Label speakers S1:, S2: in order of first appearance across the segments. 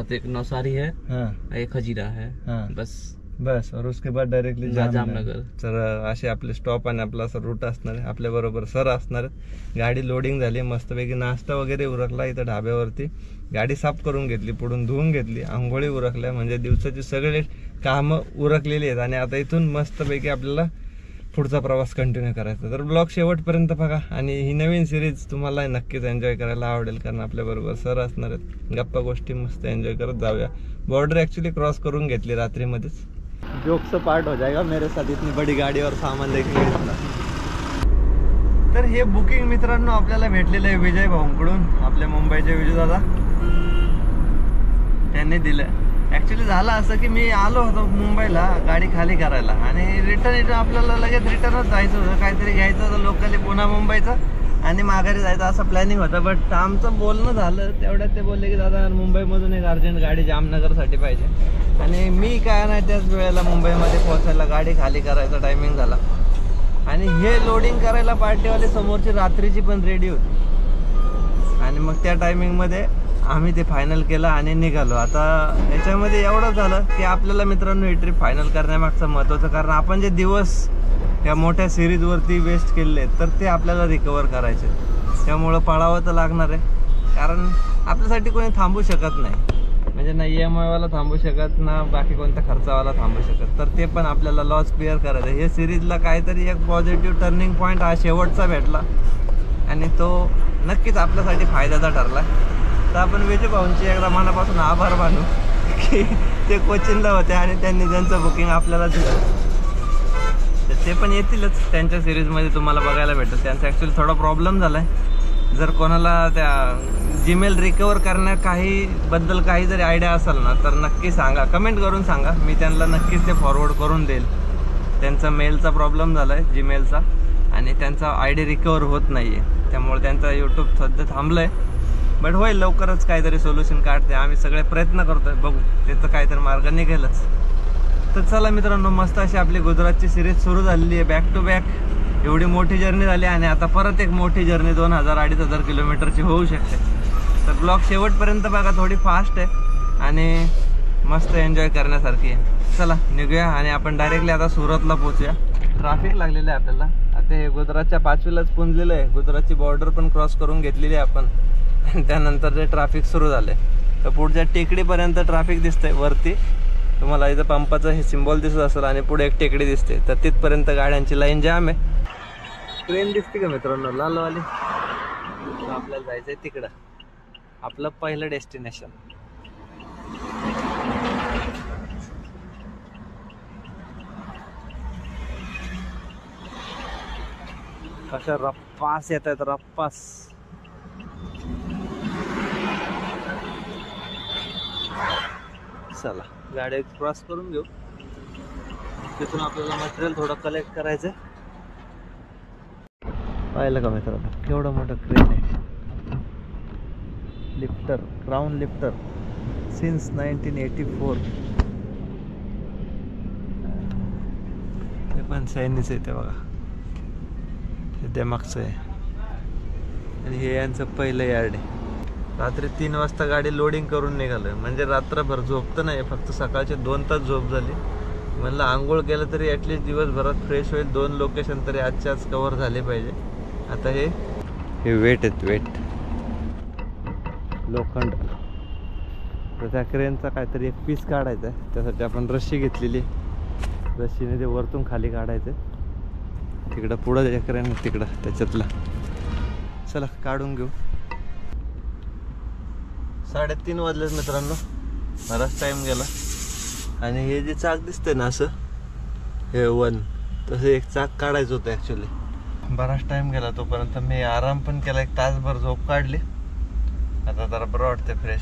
S1: तो एक नौसारी है, एक हजीरा है,
S2: बस और उसके बाद डायरेक्टली
S1: जामनगर.
S2: तर असे आपले स्टॉप आणि आपला असा रूट असणार आहे. आपल्या बरोबर सर असणार. गाडी लोडिंग झाली, मस्तपैकी नाश्ता वगैरे उरकला इथं ढाब्यावरती. गाडी साफ करून घेतली, पुढून धुवून घेतली, आंघोळी उरकल्या, म्हणजे दिवसाची सगळे कामं उरकलेली आहेत. आणि आता इथून मस्तपैकी आपल्याला पुढचा प्रवास कंटिन्यू करायचा. तर ब्लॉग शेवटपर्यंत बघा आणि ही नवीन सिरीज तुम्हाला नक्कीच एन्जॉय करायला आवडेल, कारण आपल्याबरोबर सर असणार आहेत. गप्पा गोष्टी मस्त एन्जॉय करत जाऊया. बॉर्डर ॲक्च्युली क्रॉस करून घेतली रात्रीमध्येच. जोक्स पार्ट हो जाएगा मेरे साथ, इतनी बड़ी गाड़ी और सामान लेके. तर हे बुकिंग मित्रांनो आपल्याला भेटलेलं आहे विजय भाऊंकडून, आपल्या मुंबईचे विजय दादा. त्यांनी दिलं. ॲक्च्युली झालं असं की मी आलो होतो मुंबईला गाडी खाली करायला आणि रिटर्न आपल्याला लगेच रिटर्नच जायचं होतं, काहीतरी घ्यायचं होतं लोकली पुन्हा मुंबईचं आणि माघारी जायचं असं प्लॅनिंग होतं. बट आमचं बोलणं झालं तेवढ्यात ते बोलले की दादा मुंबईमधून एक अर्जंट गाडी जामनगरसाठी पाहिजे. आणि मी काय नाही त्याच वेळेला मुंबईमध्ये पोहोचायला गाडी खाली करायचा टायमिंग झाला. आणि हे लोडिंग करायला पार्टीवाले समोरची रात्रीची पण रेडी होती. आणि मग त्या टायमिंगमध्ये आम्ही ते फायनल केलं आणि निघालो. आता याच्यामध्ये एवढं झालं की आपल्याला मित्रांनो ही ट्रिप फायनल करण्यामागचं महत्त्वाचं कारण आपण जे दिवस या मोठ्या सिरीजवरती वेस्ट केलेले आहेत तर ते आपल्याला रिकवर करायचे. त्यामुळं पळावं तर लागणार आहे, कारण आपल्यासाठी कोणी थांबू शकत नाही. म्हणजे ना EMI वाला थांबू शकत, ना बाकी कोणत्या खर्चावाला थांबू शकत. तर ते पण आपल्याला लॉस क्लिअर करायचं. हे सिरीजला काहीतरी एक पॉझिटिव्ह टर्निंग पॉईंट हा शेवटचा भेटला आणि तो नक्कीच आपल्यासाठी फायद्याचा ठरला. तर आपण विजय भाऊंची एकदा मनापासून आभार मानू की ते कोचिनला होते आणि त्यांनी त्यांचं बुकिंग आपल्याला दिलं. तर ते पण येतीलच त्यांच्या सिरीजमध्ये, तुम्हाला बघायला भेटेल. त्यांचा ॲक्च्युली थोडा प्रॉब्लेम झाला आहे. जर कोणाला त्या जीमेल रिकवर करण्या बद्दल काही जरी आयडिया असेल ना तर नक्की सांगा, कमेंट करून सांगा. मी त्यांना नक्कीच ते फॉरवर्ड करून देईल. त्यांचा मेलचा प्रॉब्लेम झाला आहे जीमेलचा आणि त्यांचा ID रिकवर होत नाही आहे. त्यामुळे त्यांचा यूट्यूब सध्या थांबलं आहे. बट होईल, लवकरच काहीतरी सोल्युशन काढते. आम्ही सगळे प्रयत्न करतोय, बघू त्याचं काहीतरी मार्ग निघेलच. तर चला मित्रांनो, मस्त अशी आपली गुजरातची सिरीज सुरू झालेली आहे. बॅक टू बॅक एवढी मोठी जर्नी झाली आणि आता परत एक मोठी जर्नी 2000-2500 किलोमीटरची होऊ शकते. तर ब्लॉग शेवटपर्यंत बघा, थोडी फास्ट आहे आणि मस्त एन्जॉय करण्यासारखी आहे. चला निघूया आणि आपण डायरेक्टली आता सुरतला पोहोचूया. ट्रॅफिक लागलेलं आहे आपल्याला. आता हे गुजरातच्या 5वीलाच पुंजलेलं आहे. गुजरातची बॉर्डर पण क्रॉस करून घेतलेली आहे आपण. त्यानंतर जे ट्रॅफिक सुरू झाले तर पुढच्या टेकडीपर्यंत ट्रॅफिक दिसतंय. वरती तुम्हाला इथं पंपाचं हे सिम्बॉल दिसत असेल आणि पुढे एक टेकडी दिसते. तर तिथपर्यंत गाड्यांची लाईन जाम आहे. ट्रेन दिसते का मित्रांनो, लालवाली. आपल्याला जायचंय तिकडं, आपलं पहिलं डेस्टिनेशन. कशा रप्पास येत आहेत, रप्पास. चला गाडी क्रॉस करून घेऊ. तिथून आपल्याला मटेरियल थोडं कलेक्ट करायचं. पाहिलं का मित्रांनो, केवढं मोठं क्रेन आहे. Lifter, crown lifter, since 1984. ते पण चायनीज आहे ते बघा, ते मागचं आहे. आणि हे यांचं पहिलं यार्ड आहे. रात्री 3 वाजता गाडी लोडिंग करून निघालोय. म्हणजे रात्रभर झोपतं नाही, फक्त सकाळचे 2 तास झोप झाली. म्हणलं आंघोळ केलं तरी ॲटलिस्ट दिवसभरात फ्रेश होईल. 2 लोकेशन तरी आजच्याच कव्हर झाले पाहिजे. आता हे वेट आहेत, वेट लोखंड. तर त्या क्रेनचा काहीतरी एक पीस काढायचा आहे. त्यासाठी आपण रस्सी घेतलेली. रस्सीने ते वरतून खाली काढायचं. तिकडं पुढं त्या क्रेन तिकडं त्याच्यातला. चला काढून घेऊ. 3:30 वाजलेत मित्रांनो. बराच टाइम गेला. आणि हे जे चाक दिसतंय ना असं, हे 1 तसं एक चाक काढायचं होतं ॲक्च्युली. बराच टाइम गेला. तोपर्यंत मी आराम पण केला, 1 तासभर झोप काढली. आता जरा बरं वाटतं, फ्रेश.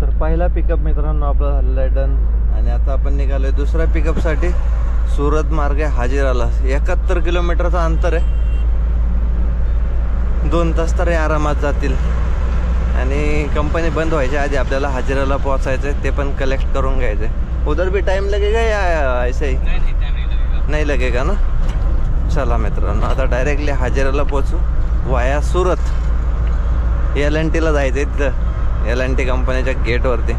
S2: तर पहिला पिकअप मित्रांनो आपला झालेला आहे डन. आणि आता आपण निघालोय दुसऱ्या पिकअपसाठी. सुरत मार्गे हाजिराला 71 किलोमीटरचं अंतर आहे. 2 तास तर आरामात जातील. आणि कंपनी बंद व्हायच्या आधी आपल्याला हाजिराला पोहोचायचं आहे. ते पण कलेक्ट करून घ्यायचं आहे. उधर भी टाइम लगेगा या ऐसे ही? नहीं लगेगा ना. चला मित्रांनो, आता डायरेक्टली हाजिराला पोहोचू वाया सुरत. LNTला जायचं आहे तिथं. L&T कंपनीच्या गेटवरती.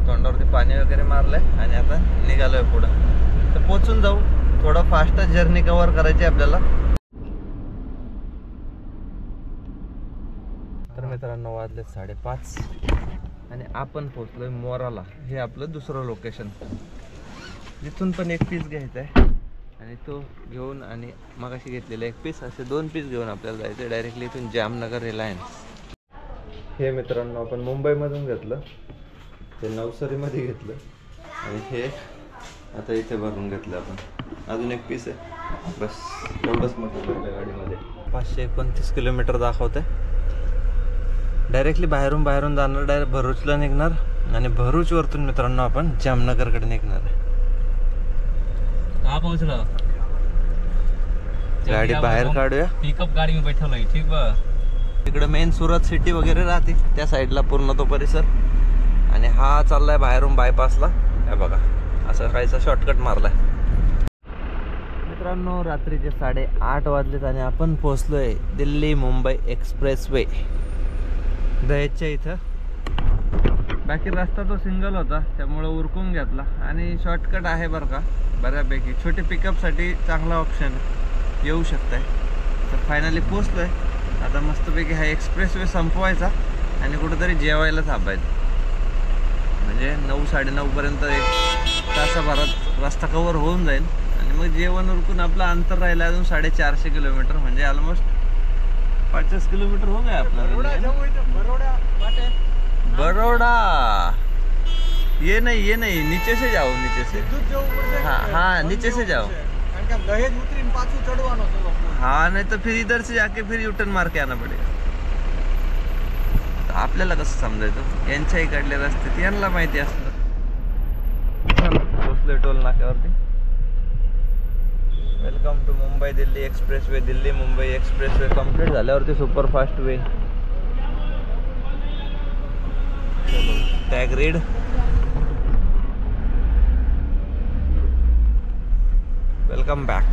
S2: तोंडावरती पाणी वगैरे मारलंय आणि आता निघालोय पुढं. तर पोचून जाऊ. थोडं फास्ट जर्नी कव्हर करायची आपल्याला. तर मित्रांनो वाजले 5:30 आणि आपण पोचलोय मोराला. हे आपलं दुसरं लोकेशन. जिथून पण एक पीस घ्यायचा आहे आणि तो घेऊन आणि मगाशी घेतलेला एक पीस, असे 2 पीस घेऊन आपल्याला जायचं डायरेक्टली इथून जामनगर रिलायन्स. हे मित्रांनो आपण मुंबईमधून घेतलं, ते नवसरीमध्ये घेतलं आणि हे आता इथे भरून घेतलं आपण. अजून एक पीस आहे, बस एवढंच म्हटलं आपल्या गाडीमध्ये. 529 किलोमीटर दाखवते. डायरेक्टली बाहेरून जाणार, डायरेक्ट भरूचला निघणार आणि भरूचवरतून मित्रांनो आपण जामनगरकडे निघणार आहे.
S1: कहाँ पोहोचलो?
S2: गाडी बाहेर काढूया.
S1: पिकअप गाडी में बैठलो आहे. ठीक बा.
S2: तिकडे मेन सुरत सिटी वगैरे राहते त्या साईडला पूर्ण तो परिसर. आणि हा चाललाय बाहेरून बायपासला. हे बघा असं काहीसा शॉर्टकट मारलाय. मित्रांनो रात्रीचे 8:30 वाजलेत आणि आपण पोहोचलोय दिल्ली मुंबई एक्सप्रेस वे दहेजच्या इथं. बाकी रस्ता तो सिंगल होता त्यामुळं उरकून घेतला आणि शॉर्टकट आहे बरं का बऱ्यापैकी. छोटे पिकअपसाठी चांगला ऑप्शन येऊ शकताय. तर फायनली पोचलोय. आता मस्तपैकी हा एक्सप्रेस वे संपवायचा आणि कुठेतरी जेवायला थांबायचं. म्हणजे 9-9:30 पर्यंत 1 तासाभरात रस्ता कव्हर होऊन जाईल आणि मग जेवण उरकून आपलं अंतर राहिलं अजून 450 किलोमीटर. म्हणजे ऑलमोस्ट 50 किलोमीटर हो गया अपना. बरोड़ा ये नहीं नीचे से जाओ, नीचे से. हाँ नीचे से जाओ. हाँ नहीं तो फिर इधर से जाके फिर यूटर्न मार के आना पड़ेगा. आपल्याला कसं समजायचं, यांच्या इकडले रस्ते यांना माहिती असतं. पोचलोय टोल नाक्यावरती. Welcome to Mumbai Delhi expressway. Delhi Mumbai expressway complete झाल्यावरती superfast way. Tag read. Welcome back.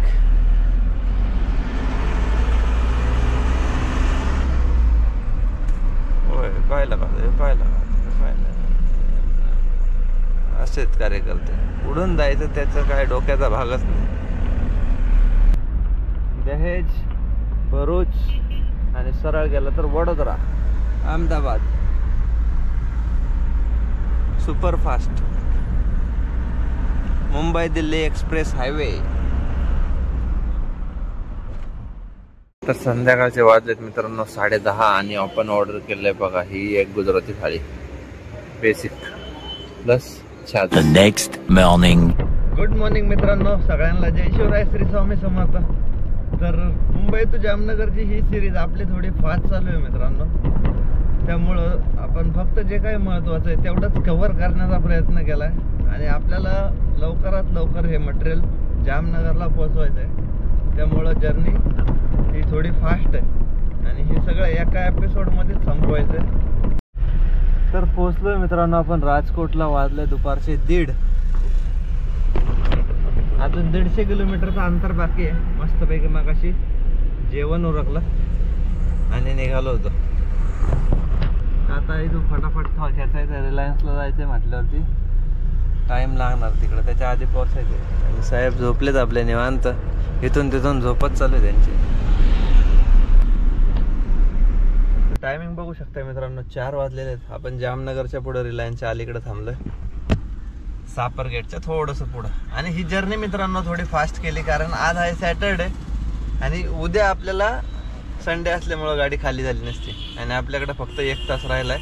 S2: होय काय लगा असेच कार्यकर्ते. उडून जायचं त्याचं काय डोक्याचा भागच नाही. दहेज, भरूच आणि सरळ गेला तर Vadodara, Ahmedabad. Superfast Mumbai Delhi express highway. तर संध्याकाळचे वाजलेत मित्रांनो 10:30 आणि आपण ऑर्डर केलंय बघा ही एक गुजराती थाळी बेसिक प्लस छान. The next morning. Good morning मित्रांनो सगळ्यांना. जय शिवराय, श्री स्वामी समर्थ. तर मुंबई टू जामनगरची ही सिरीज आपली थोडी फास्ट चालू आहे मित्रांनो. त्यामुळं आपण फक्त जे काही महत्त्वाचं आहे तेवढंच कव्हर करण्याचा प्रयत्न केला आहे आणि आपल्याला लवकरात लवकर हे मटेरियल जामनगरला पोहोचवायचं आहे. त्यामुळं जर्नी ही थोडी फास्ट आहे आणि हे सगळं एका एपिसोडमध्येच संपवायचं आहे. तर पोहोचलोय मित्रांनो आपण राजकोटला. वाजले दुपारचे 1:30. अजून 150 किलोमीटरचं अंतर बाकी आहे. मस्तपैकी मगाशी जेवण उरकलं आणि निघालो होतो. आता इथून फटाफट खेचायचं. रिलायन्सला जायचं म्हटल्यावरती टाईम लागणार तिकडं. त्याच्या आधी पोहोचायचं. आणि साहेब झोपलेत आपले निवांत. इथून तिथून झोपत चालू आहे त्यांची. टायमिंग बघू शकता मित्रांनो 4 वाजलेले आहेत. आपण जामनगरच्या पुढे रिलायन्सच्या अलीकडे थांबलोय. सापर गेटच्या थोडंसं पुढं. आणि ही जर्नी मित्रांनो थोडी फास्ट केली कारण आज आहे सॅटरडे आणि उद्या आपल्याला संडे असल्यामुळं गाडी खाली झाली नसती आणि आपल्याकडे फक्त 1 तास राहिलाय.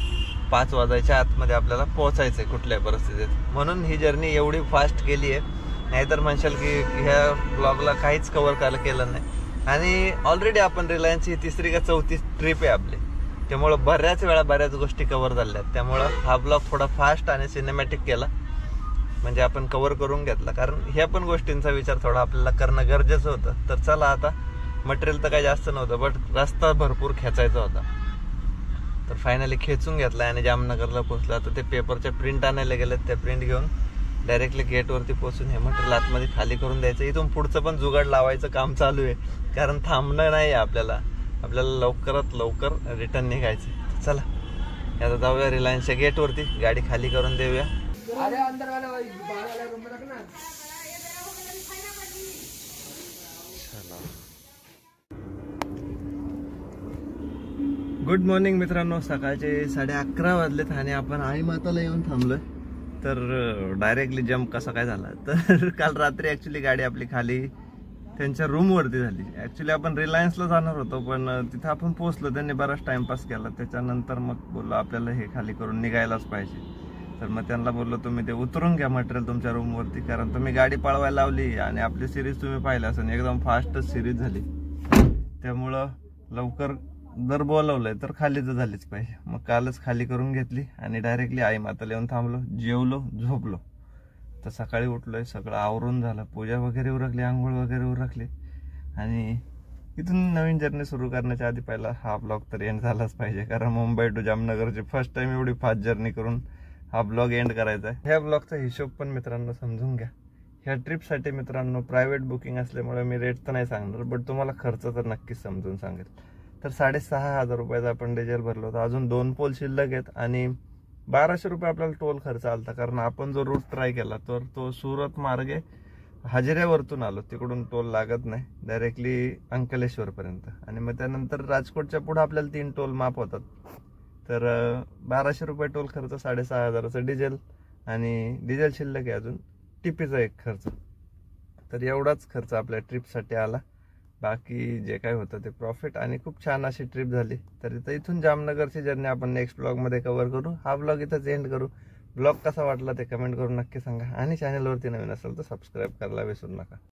S2: 5 वाजायच्या आतमध्ये आपल्याला पोहोचायचंय कुठल्याही परिस्थितीत. म्हणून ही जर्नी एवढी फास्ट केली आहे. नाहीतर म्हणशाल की ह्या ब्लॉगला काहीच कव्हर केलं नाही. आणि ऑलरेडी आपण रिलायन्सची 3री का 4थी ट्रिप आहे आपली. त्यामुळं बऱ्याच वेळा बऱ्याच गोष्टी कव्हर झाल्या. त्यामुळं हा ब्लॉग थोडा फास्ट आणि सिनेमॅटिक केला म्हणजे आपण कव्हर करून घेतला. कारण ह्या पण गोष्टींचा विचार थोडा आपल्याला करणं गरजेचं होतं. तर चला आता मटेरियल तर काही जास्त नव्हतं बट रस्ता भरपूर खेचायचा होता. तर फायनली खेचून घेतला आणि जामनगरला पोहोचला. तर ते पेपरच्या प्रिंट आणायला गेलेत. त्या प्रिंट घेऊन डायरेक्टली गेटवरती पोहोचून हे मटेरियल आतमध्ये खाली करून द्यायचं. इथून पुढचं पण जुगाड लावायचं काम चालू आहे कारण थांबणं नाही आपल्याला लवकरात लवकर रिटर्न निघायचं. चला आता जाऊया रिलायन्सच्या गेटवरती, गाडी खाली करून देऊया. गुड मॉर्निंग मित्रांनो, सकाळचे 11:30 वाजलेत आणि आपण आई माताला येऊन थांबलोय. तर डायरेक्टली जम्प कसा काय झाला, तर काल रात्री ऍक्च्युली गाडी आपली खाली त्यांच्या रूमवरती झाली. ऍक्च्युली आपण रिलायन्सला जाणार होतो, पण तिथं आपण पोहोचलो, त्यांनी बराच टाइमपास केला. त्याच्यानंतर मग बोललो आपल्याला हे खाली करून निघायलाच पाहिजे. तर मग त्यांना बोललो तुम्ही ते उतरून घ्या मटेरियल तुमच्या रूमवरती, कारण तुम्ही गाडी पळवायला लावली आणि आपली सिरीज तुम्ही पाहिली असेल एकदम फास्टच सिरीज झाली. त्यामुळं लवकर जर बोलवलंय तर खाली तर झालीच पाहिजे. मग कालच खाली करून घेतली आणि डायरेक्टली आई माताला येऊन थांबलो, जेवलो, झोपलो. तर सकाळी उठलोय, सगळं आवरून झालं, पूजा वगैरे उरकली, आंघोळ वगैरे उरकली आणि इथून नवीन जर्नी सुरू करण्याच्या आधी पहिला हा ब्लॉग तर एंड झालाच पाहिजे, कारण मुंबई टू जामनगरची फर्स्ट टाइम एवढी फास्ट जर्नी करून हा ब्लॉग एंड करायचा आहे. ह्या ब्लॉगचा हिशोब पण मित्रांनो समजून घ्या. ह्या ट्रिपसाठी मित्रांनो प्रायव्हेट बुकिंग असल्यामुळे मी रेट तर नाही सांगणार, बट तुम्हाला खर्च तर नक्कीच समजून सांगेल. तर 6,500 रुपयाचा आपण डिझेल भरलो होता, अजून 2 पोल शिल्लक आहेत आणि 1200 रुपये आपल्याला टोल खर्च आलता, कारण आपण जो रूट ट्राय केला तर तो सुरत मार्गे हजेऱ्यावरतून आलो, तिकडून टोल लागत नाही, डायरेक्टली अंकलेश्वर पर्यंत. आणि मग त्यानंतर राजकोटच्या पुढे आपल्याला 3 टोल माफ होतात. तर 1200 रुपये टोल खर्च, 6,500चं डिझेल आणि डिझेल शिल्लक आहे अजून, टिपीचा एक खर्च. तर एवढाच खर्च आपल्या ट्रिपसाठी आला. बाकी जे काय होतं ते प्रॉफिट आणि खूप छान अशी ट्रिप झाली. तर इथून जामनगरची जर्नी आपण नेक्स्ट ब्लॉगमध्ये कव्हर करू. हा ब्लॉग इथंच एंड करू. ब्लॉग कसा वाटला ते कमेंट करून नक्की सांगा आणि चॅनलवरती नवीन असेल तर सबस्क्राईब करायला विसरू नका.